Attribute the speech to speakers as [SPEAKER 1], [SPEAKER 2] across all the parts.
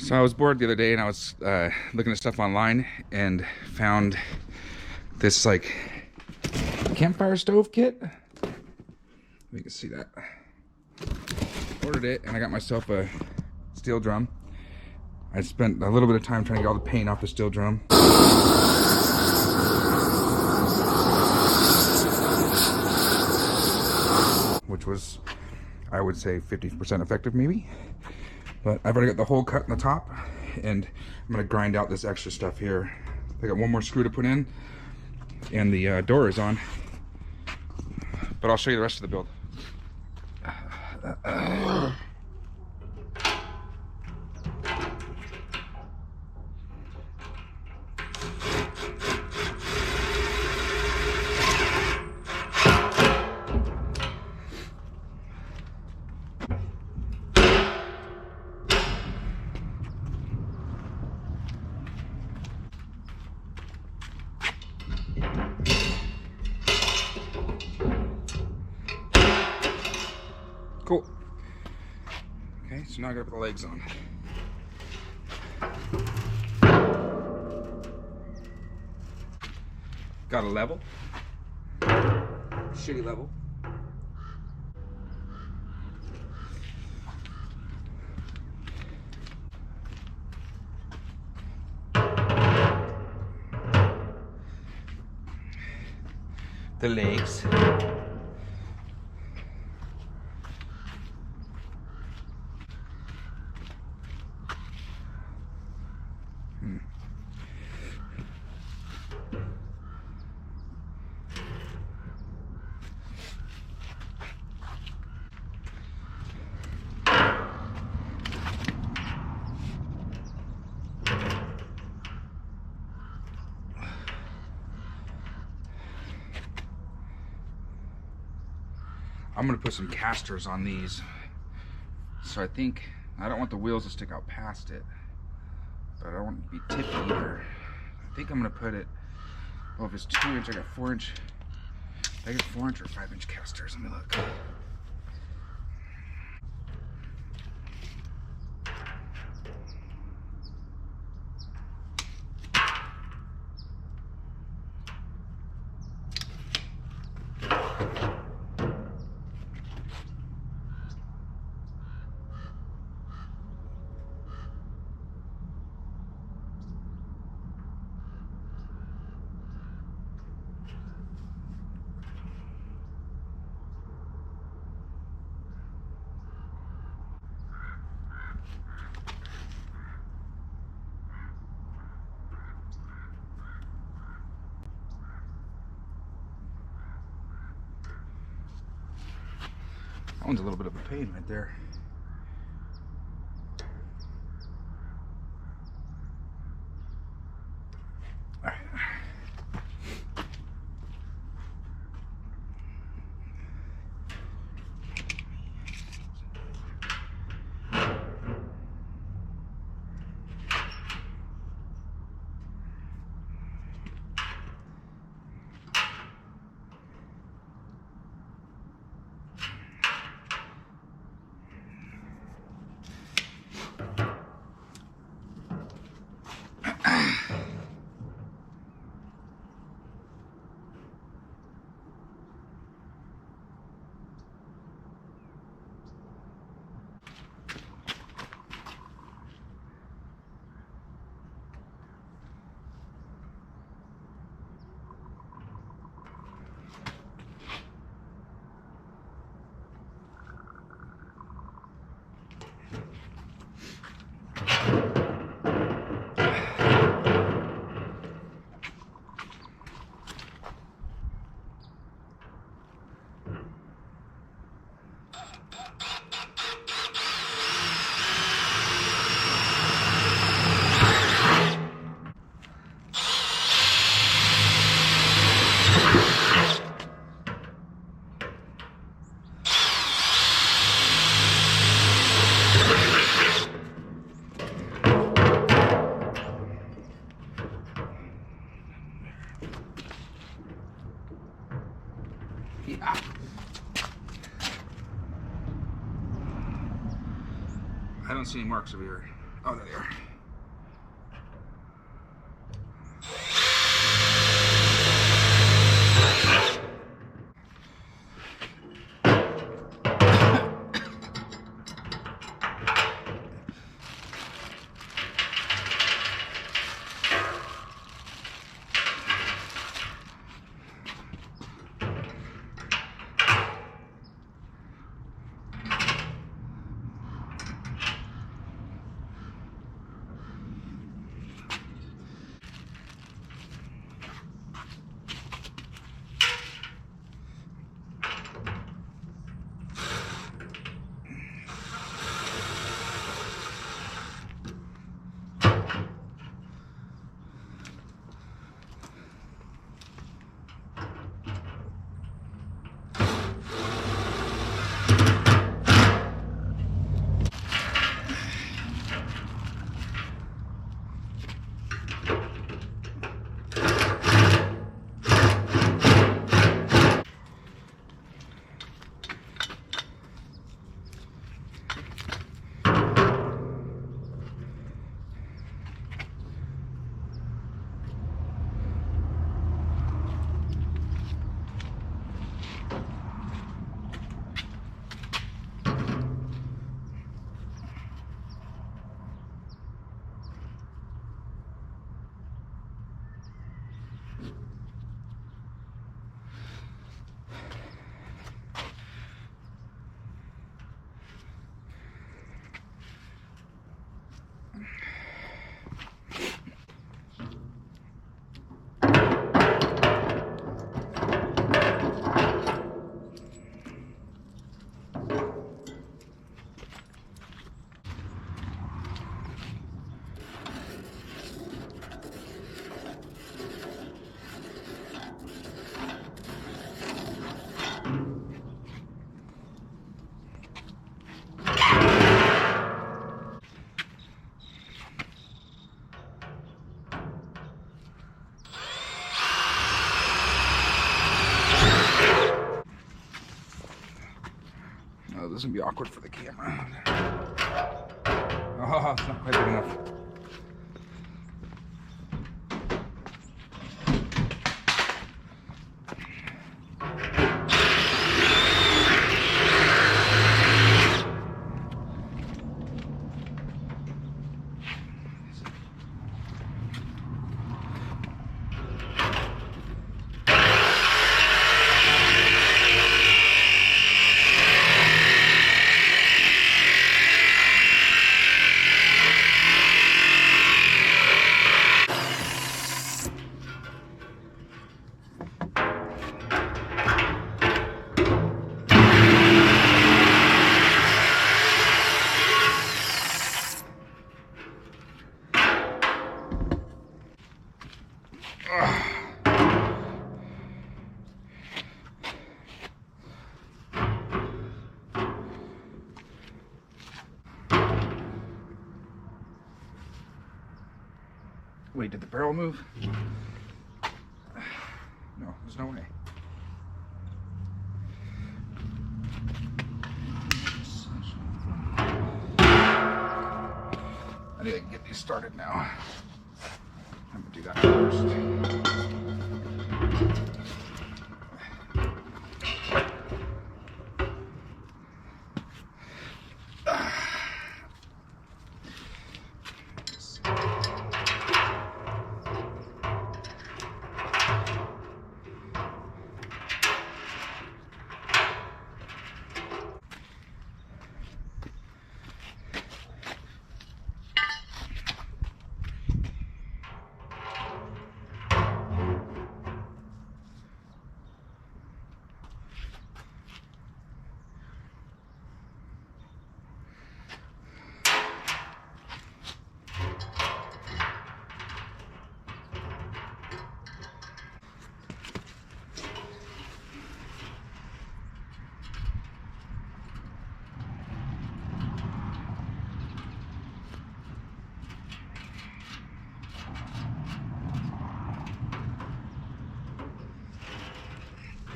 [SPEAKER 1] So I was bored the other day and I was looking at stuff online and found this like campfire stove kit. You can see that. Ordered it and I got myself a steel drum. I spent a little bit of time trying to get all the paint off the steel drum. Which was, I would say, 50% effective maybe. But I've already got the hole cut in the top and I'm gonna grind out this extra stuff here. I got one more screw to put in and the door is on. But I'll show you the rest of the build. Cool. Okay, so now I gotta put the legs on. Got a level. Shitty level. The legs. I'm gonna put some casters on these. So I think, I don't want the wheels to stick out past it, but I don't want it to be tippy either. I think I'm gonna put it, well, if it's 2 inch, I got 4 inch. I got 4 inch or 5 inch casters. Let me look. That one's a little bit of a pain right there. All right. Yeah. I don't see any marks over here. Oh, there they are. Oh, this is gonna be awkward for the camera. Oh, it's not quite big enough. Wait, did the barrel move? No, there's no way. I need to get these started now. I'm gonna do that first.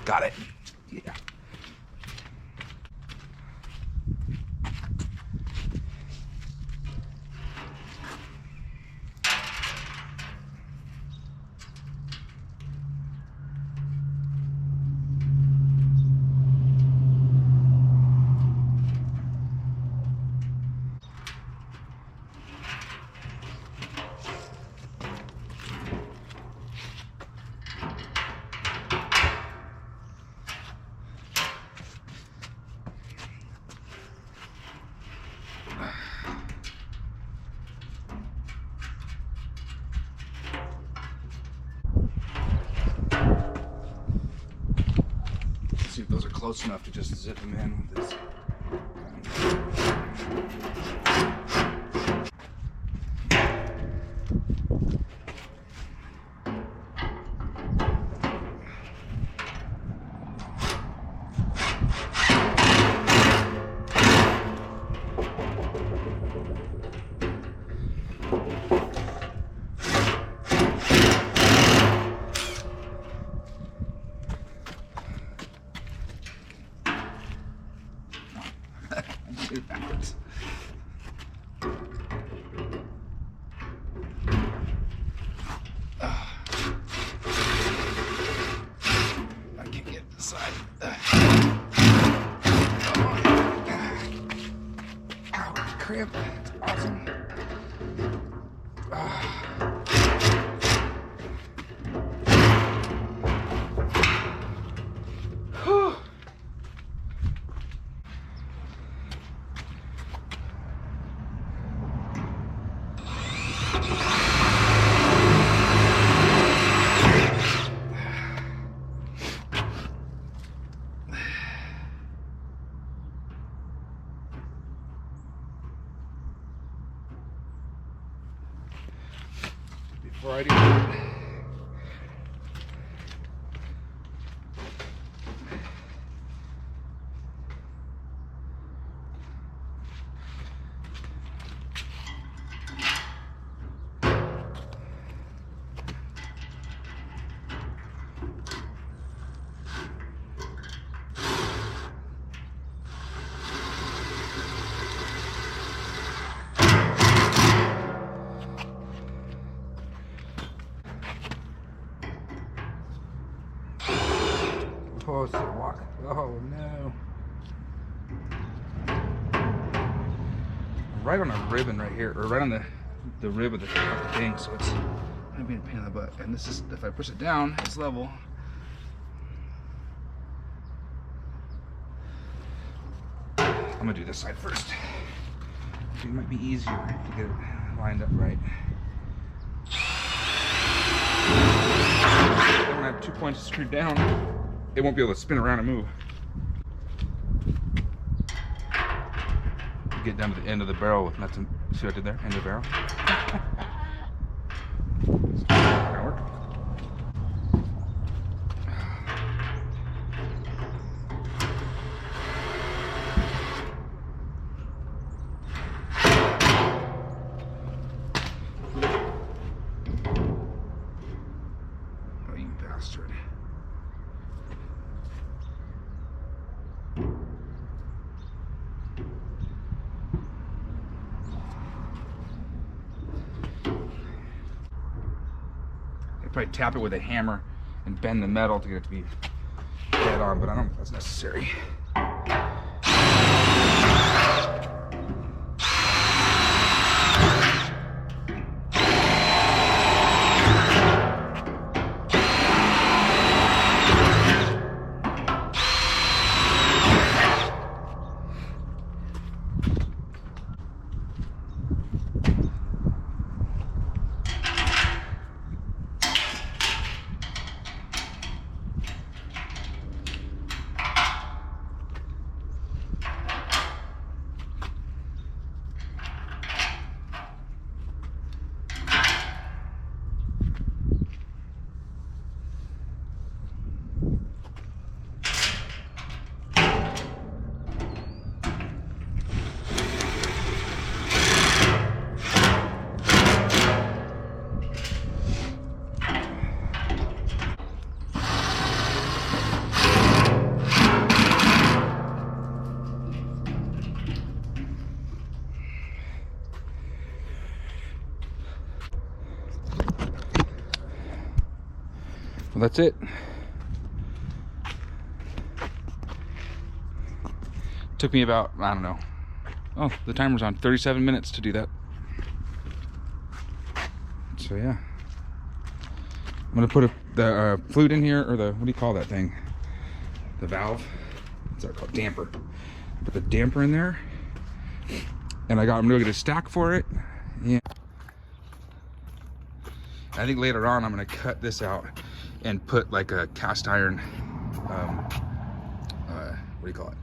[SPEAKER 1] Got it. Yeah. close enough to just zip them in with this. Do it backwards. I can't get this side. Ow, cramp. It's awesome. Before I do that, oh, it's a walk. Oh no. Right on a ribbon right here, or right on the rib of the thing, so it's gonna be a pain in the butt. And this is, if I push it down, it's level. I'm gonna do this side first. It might be easier to get it lined up right. When I have 2 points screwed down, it won't be able to spin around and move. Get down to the end of the barrel with nothing. See what I did there? End of the barrel. It's not gonna work. Oh, you bastard. Probably tap it with a hammer and bend the metal to get it to be dead on, but I don't think that's necessary. Well, that's it. Took me about, I don't know. Oh, the timer's on 37 minutes to do that. So yeah. I'm gonna put the flute in here, or the, what do you call that thing? The valve? What's that called? Damper. Put the damper in there. And I'm gonna get a stack for it. Yeah. I think later on I'm gonna cut this out and put like a cast iron what do you call it?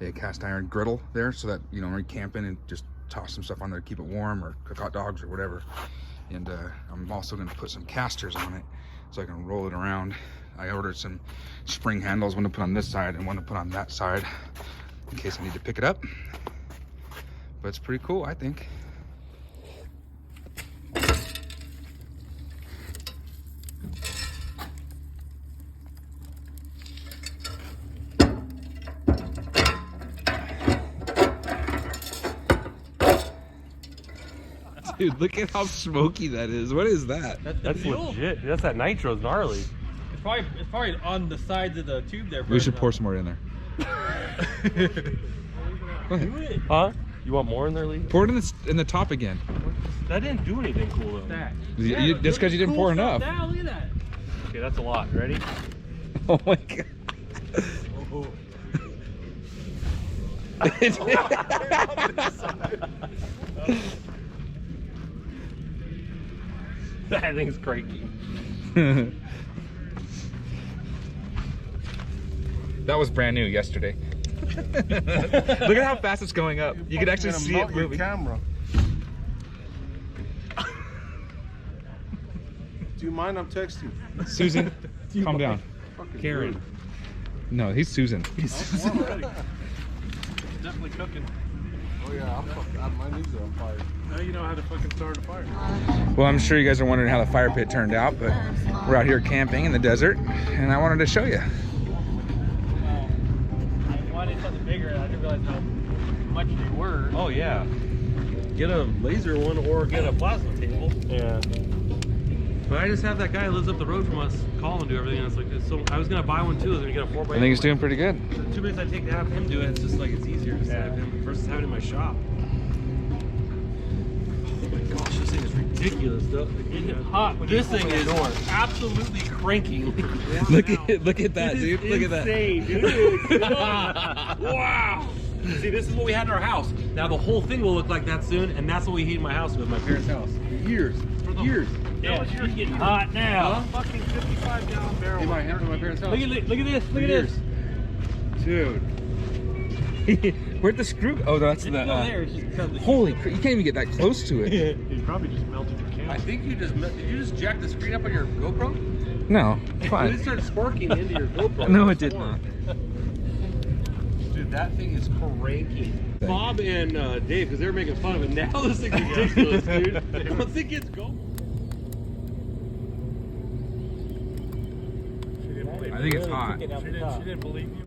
[SPEAKER 1] A cast iron griddle there, so that, you know, when you're camping and just toss some stuff on there to keep it warm, or cook hot dogs or whatever. And I'm also going to put some casters on it so I can roll it around. I ordered some spring handles, one to put on this side and one to put on that side in case I need to pick it up. But it's pretty cool, I think. Dude, look at how smoky that is. What is that?
[SPEAKER 2] That's legit. That's that nitro's gnarly.
[SPEAKER 3] It's probably on the sides of the tube there.
[SPEAKER 1] We should pour some more in there. Go ahead.
[SPEAKER 2] Huh? You want more in there, Lee?
[SPEAKER 1] Pour it in the top again.
[SPEAKER 2] That didn't do anything cool though.
[SPEAKER 1] Just because you didn't pour enough.
[SPEAKER 3] Now, look at that.
[SPEAKER 2] Okay, that's a lot. Ready?
[SPEAKER 1] Oh my god.
[SPEAKER 3] Oh.
[SPEAKER 2] That thing's cranky.
[SPEAKER 1] That was brand new yesterday. Look at how fast it's going up. You can actually see it moving.
[SPEAKER 4] Camera. Do you mind? I'm texting.
[SPEAKER 1] Susan, calm down.
[SPEAKER 2] Karen.
[SPEAKER 1] No, he's Susan. He's Susan.
[SPEAKER 3] Definitely cooking.
[SPEAKER 4] Oh yeah, my knees are on fire.
[SPEAKER 3] Now you know how to fucking start a fire.
[SPEAKER 1] Well, I'm sure you guys are wondering how the fire pit turned out, but we're out here camping in the desert, and I wanted to show you.
[SPEAKER 3] I wanted something bigger, and I didn't realize how much they were.
[SPEAKER 2] Oh yeah. Get a laser one or get a plasma table. Yeah. But I just have that guy who lives up the road from us call and do everything. And it's like, so I was gonna buy one too. I was gonna get a 4x8.
[SPEAKER 1] I think he's doing pretty good.
[SPEAKER 2] The 2 minutes I take to have him do it, it's just like it's easier to have him versus having it in my shop. Oh my gosh, this thing is ridiculous though.
[SPEAKER 3] It's hot.
[SPEAKER 2] This thing is absolutely cranking.
[SPEAKER 1] Look at that, dude. Look at that.
[SPEAKER 2] Insane, dude. Wow. See, this is what we had in our house. Now the whole thing will look like that soon, and that's what we heat in my house with, my parents' house. For years.
[SPEAKER 3] Yeah, it's getting hot now.
[SPEAKER 2] Fucking 55-gallon barrel.
[SPEAKER 4] In my parents' house.
[SPEAKER 3] Look at this. Look at this.
[SPEAKER 1] Dude. Where'd the screw go? Oh, that's the...
[SPEAKER 3] there. It's just because
[SPEAKER 1] holy crap, you can't even get that close to it.
[SPEAKER 3] You probably just melted your camera.
[SPEAKER 2] I think you just... Did you just jack the screen up on your GoPro?
[SPEAKER 1] No,
[SPEAKER 2] It
[SPEAKER 1] fine.
[SPEAKER 2] started sparking into your GoPro.
[SPEAKER 1] No, it did not.
[SPEAKER 2] Dude, that thing is cranky. Bob and Dave, because they were making fun of it. Now this thing's ridiculous, dude. Once it gets going...
[SPEAKER 1] I think it's hot.
[SPEAKER 3] She didn't believe you.